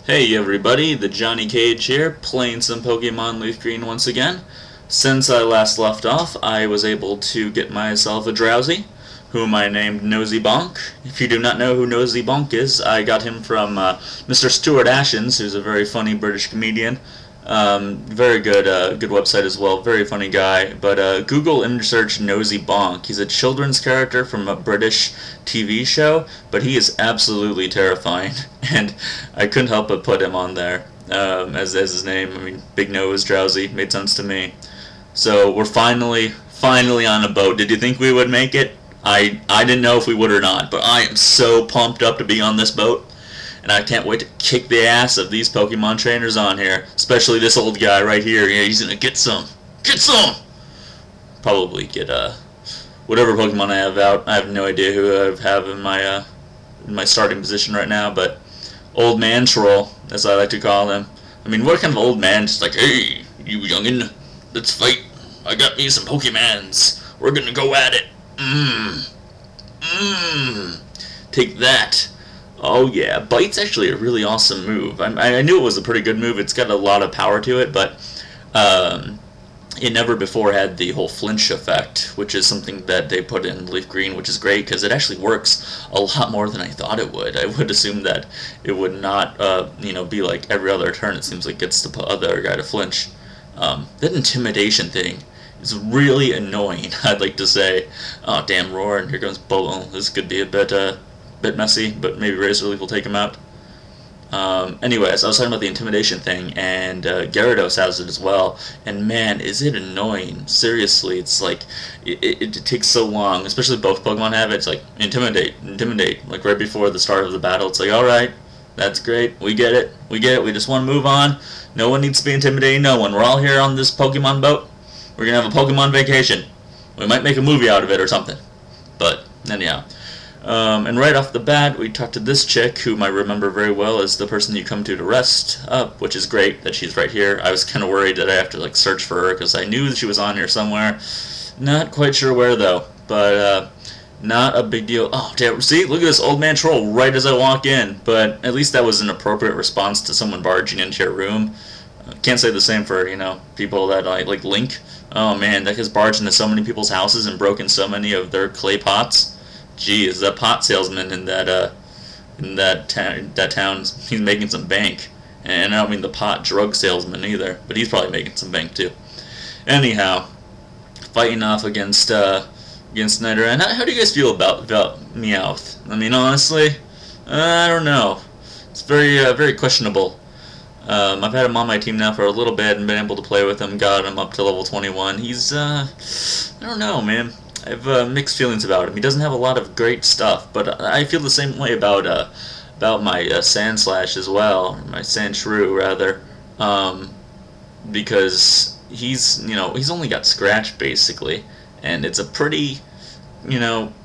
Hey everybody, the Johnny Cage here, playing some Pokemon Leaf Green once again. Since I last left off, I was able to get myself a Drowsy, whom I named Nosy Bonk. If you do not know who Nosy Bonk is, I got him from Mr. Stuart Ashens, who's a very funny British comedian. Very good website as well, very funny guy. But Google image search Nosy Bonk. He's a children's character from a British TV show, but he is absolutely terrifying, and I couldn't help but put him on there as his name. I mean, big nose, drowsy, made sense to me. So we're finally on a boat. Did you think we would make it? I didn't know if we would or not, but I am so pumped up to be on this boat. And I can't wait to kick the ass of these Pokemon trainers on here. Especially this old guy right here. Yeah, he's gonna get some. Get some! Probably get whatever Pokemon I have out. I have no idea who I have in my starting position right now, but Old Man Troll, as I like to call him. I mean, what kind of old man just like, hey, you youngin', let's fight. I got me some Pokemons. We're gonna go at it. Take that. Oh yeah, Bite's actually a really awesome move. I knew it was a pretty good move. It's got a lot of power to it, but it never before had the whole flinch effect, which is something that they put in Leaf Green, which is great because it actually works a lot more than I thought it would. I would assume that it would not, be like every other turn. It seems like it gets the other guy to flinch. That intimidation thing is really annoying. I'd like to say, oh damn, Roar, and here comes Bolo. This could be a bit messy, but maybe Razor Leaf will take him out. Anyways, I was talking about the intimidation thing, and Gyarados has it as well, and man, is it annoying. Seriously, it's like, it takes so long, especially both Pokemon have it. It's like, intimidate, like right before the start of the battle. It's like, alright, that's great, we get it, we just want to move on. No one needs to be intimidating no one. We're all here on this Pokemon boat. We're gonna have a Pokemon vacation. We might make a movie out of it or something. But, anyhow. And right off the bat, we talked to this chick, whom I remember very well as the person you come to rest up, which is great that she's right here. I was kind of worried that I have to search for her, because I knew she was on here somewhere. Not quite sure where, though, but not a big deal. Oh, damn, see, look at this Old Man Troll right as I walk in, but at least that was an appropriate response to someone barging into your room. Can't say the same for, people that like Link. Oh, man, that guy's barged into so many people's houses and broken so many of their clay pots. Geez, that pot salesman in that town, he's making some bank. And I don't mean the pot drug salesman either, but he's probably making some bank too. Anyhow, fighting off against Nidoran. How do you guys feel about Meowth? I mean, honestly, I don't know. It's very questionable. I've had him on my team now for a little bit and been able to play with him. Got him up to level 21. He's I don't know, man. I have mixed feelings about him. He doesn't have a lot of great stuff, but I feel the same way about my Sandslash as well, or my Sandshrew rather, because he's only got Scratch basically, and it's a pretty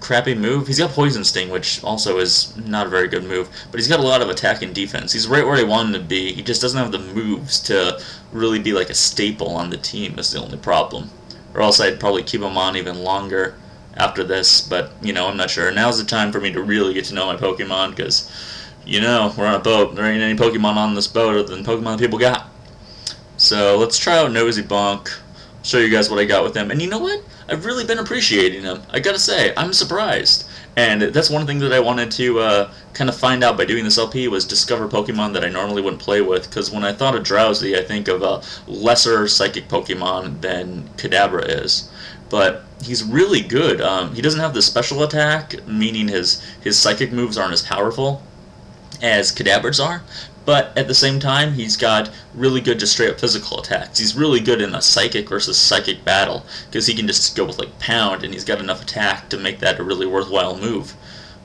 crappy move. He's got Poison Sting, which also is not a very good move, but he's got a lot of attack and defense. He's right where I want him to be. He just doesn't have the moves to really be like a staple on the team. That's the only problem. Or else I'd probably keep him on even longer after this, but, I'm not sure. Now's the time for me to really get to know my Pokemon, because, we're on a boat. There ain't any Pokemon on this boat other than Pokemon that people got. So, let's try out Nosy Bonk, show you guys what I got with him. And you know what? I've really been appreciating him. I gotta say, I'm surprised. And that's one thing that I wanted to kind of find out by doing this LP, was discover Pokemon that I normally wouldn't play with, because when I thought of Drowsy, I think of a lesser psychic Pokemon than Kadabra is. But he's really good. He doesn't have the special attack, meaning his psychic moves aren't as powerful as Kadabra's are, but at the same time, he's got really good just straight up physical attacks. He's really good in a psychic versus psychic battle, because he can just go with Pound, and he's got enough attack to make that a really worthwhile move.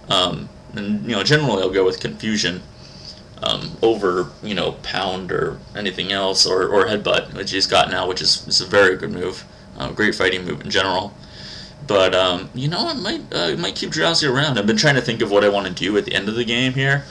And generally I'll go with Confusion over Pound or anything else, or Headbutt, which he's got now, which is a very good move. Great fighting move in general. But I might keep Drowsy around. I've been trying to think of what I want to do at the end of the game here.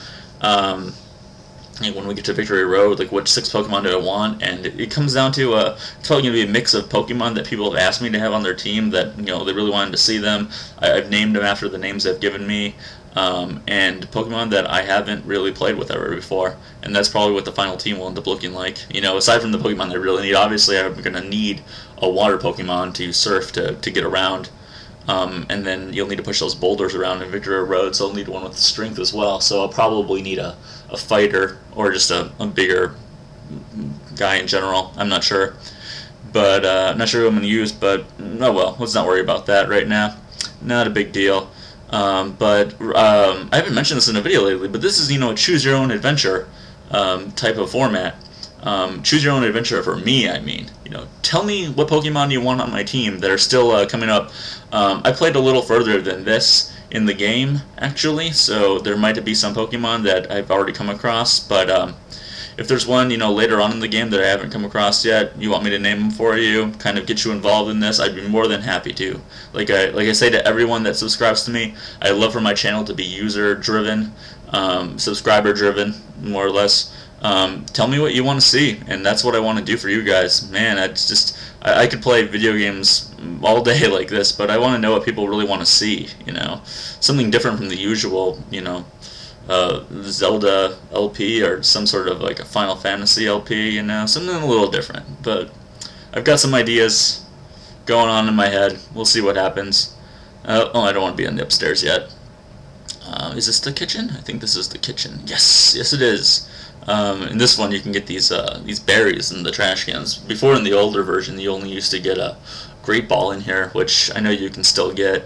like when we get to Victory Road, like which 6 Pokemon do I want, and it comes down to it's probably going to be a mix of Pokemon that people have asked me to have on their team that they really wanted to see them. I've named them after the names they've given me, and Pokemon that I haven't really played with ever before, and that's probably what the final team will end up looking like. Aside from the Pokemon I really need, obviously I'm going to need a Water Pokemon to surf to get around. And then you'll need to push those boulders around in Victory Road, so I'll need one with strength as well. So I'll probably need a fighter or just a bigger guy in general. I'm not sure. But I'm not sure who I'm going to use, but oh well, let's not worry about that right now. Not a big deal. But I haven't mentioned this in a video lately, but this is, a choose your own adventure type of format. Choose your own adventure for me, I mean. Tell me what Pokemon you want on my team that are still coming up. I played a little further than this in the game, actually, so there might be some Pokemon that I've already come across, but if there's one, later on in the game that I haven't come across yet, you want me to name them for you, kind of get you involved in this, I'd be more than happy to. Like I say to everyone that subscribes to me, I love for my channel to be user-driven, subscriber-driven, more or less. Tell me what you want to see, and that's what I want to do for you guys. Man, I could play video games all day like this, but I want to know what people really want to see, something different from the usual, Zelda LP or some sort of like a Final Fantasy LP, something a little different. But I've got some ideas going on in my head. We'll see what happens. I don't want to be on the upstairs yet. Is this the kitchen? I think this is the kitchen. Yes, it is. In this one, you can get these berries in the trash cans. Before, in the older version, you only used to get a Great Ball in here, which I know you can still get.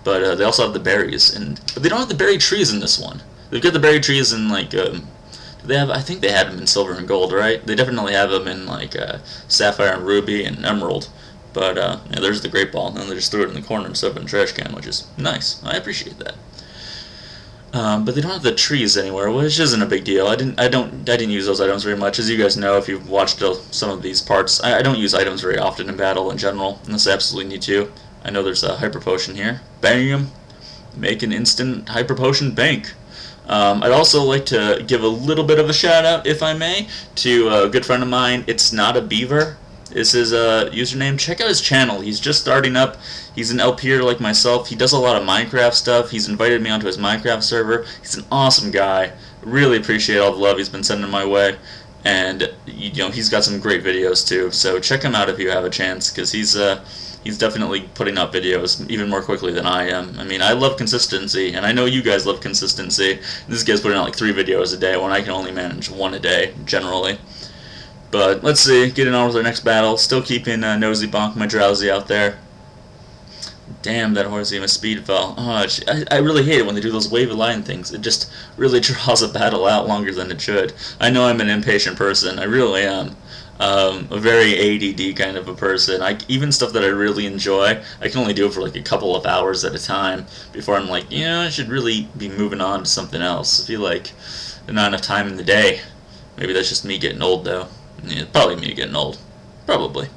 But they also have the berries, but they don't have the berry trees in this one. They've got the berry trees in like they have. I think they had them in Silver and Gold, right? They definitely have them in like Sapphire and Ruby and Emerald. But there's the Great Ball, and then they just threw it in the corner and stuff in the trash can, which is nice. I appreciate that. But they don't have the trees anywhere, which isn't a big deal. I didn't use those items very much. As you guys know, if you've watched some of these parts, I don't use items very often in battle in general, unless I absolutely need to. I know there's a Hyper Potion here. Bam! Make an instant Hyper Potion bank. I'd also like to give a little bit of a shout out, if I may, to a good friend of mine. It's Not a Beaver. Is his username. Check out his channel. He's just starting up. He's an LPer like myself. He does a lot of Minecraft stuff. He's invited me onto his Minecraft server. He's an awesome guy. Really appreciate all the love he's been sending my way. And he's got some great videos too. So check him out if you have a chance, because he's definitely putting out videos even more quickly than I am. I mean, I love consistency, and I know you guys love consistency. This guy's putting out like 3 videos a day when I can only manage 1 a day generally. But let's see, getting on with our next battle. Still keeping Nosy Bonk, my Drowsy, out there. Damn, that horse even speed fell. Oh, I really hate it when they do those wave of line things. It just really draws a battle out longer than it should. I know I'm an impatient person. I really am. A very ADD kind of a person. Even stuff that I really enjoy, I can only do it for like a couple of hours at a time before I'm like, I should really be moving on to something else. I feel like there's not enough time in the day. Maybe that's just me getting old, though. Yeah, it's probably me getting old. Probably.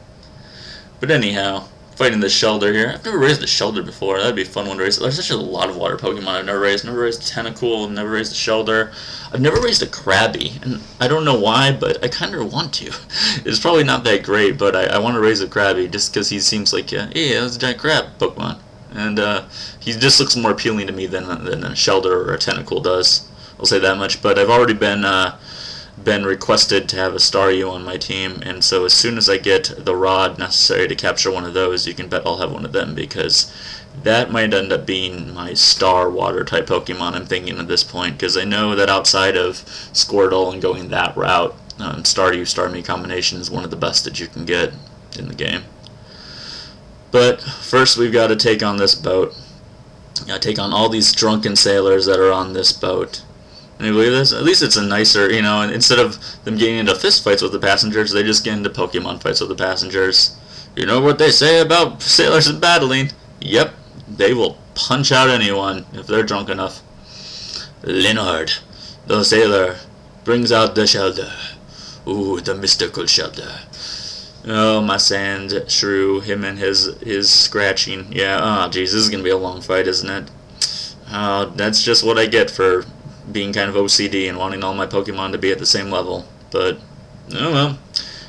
But anyhow, fighting the Shellder here. I've never raised a Shellder before. That'd be a fun one to raise. There's actually a lot of water Pokemon I've never raised. Never raised a Tentacool. I've never raised a Shellder. I've never raised a Krabby. And I don't know why, but I kind of want to. It's probably not that great, but I want to raise a Krabby just because he seems like, yeah, that's a giant crab Pokemon. And he just looks more appealing to me than a Shellder or a Tentacool does. I'll say that much. But I've already been requested to have a Staryu on my team, and so as soon as I get the rod necessary to capture one of those, you can bet I'll have one of them, because that might end up being my star water type Pokemon I'm thinking at this point, because I know that outside of Squirtle and going that route, Staryu Starmie combination is one of the best that you can get in the game. But first we've got to take on this boat. Take on all these drunken sailors that are on this boat. Can you believe this? At least it's a nicer, and instead of them getting into fist fights with the passengers, they just get into Pokemon fights with the passengers. You know what they say about sailors in battling? Yep, they will punch out anyone if they're drunk enough. Leonhard, the sailor, brings out the Shellder. Ooh, the mystical Shellder. Oh, my sand shrew, him and his scratching. Yeah, oh, geez, this is going to be a long fight, isn't it? Oh, that's just what I get for being kind of OCD and wanting all my Pokemon to be at the same level. But, oh well,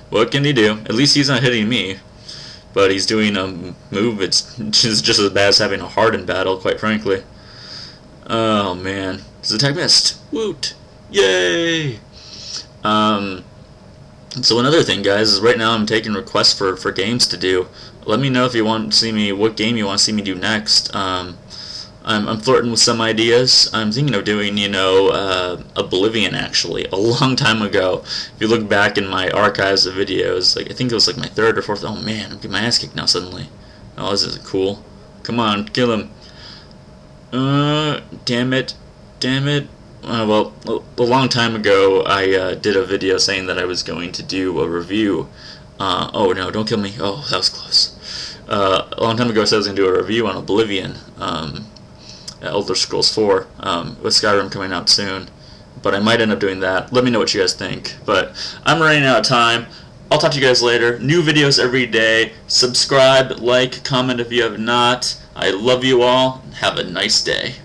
what can he do? At least he's not hitting me. But he's doing a move that's just as bad as having a Harden battle, quite frankly. Oh man. His attack missed. Woot! Yay! So another thing, guys, is right now I'm taking requests for games to do. Let me know if you want to see me, what game you want to see me do next. I'm flirting with some ideas. I'm thinking of doing, Oblivion, actually, a long time ago. If you look back in my archives of videos, like I think it was like my third or fourth. Oh man, I'm getting my ass kicked now suddenly. Oh, this isn't cool. Come on, kill him. Damn it. Well, a long time ago, I did a video saying that I was going to do a review. Oh no, don't kill me. Oh, that was close. A long time ago, I said I was going to do a review on Oblivion. Elder Scrolls 4, with Skyrim coming out soon. But I might end up doing that. Let me know what you guys think. But I'm running out of time. I'll talk to you guys later. New videos every day. Subscribe, like, comment if you have not. I love you all. Have a nice day.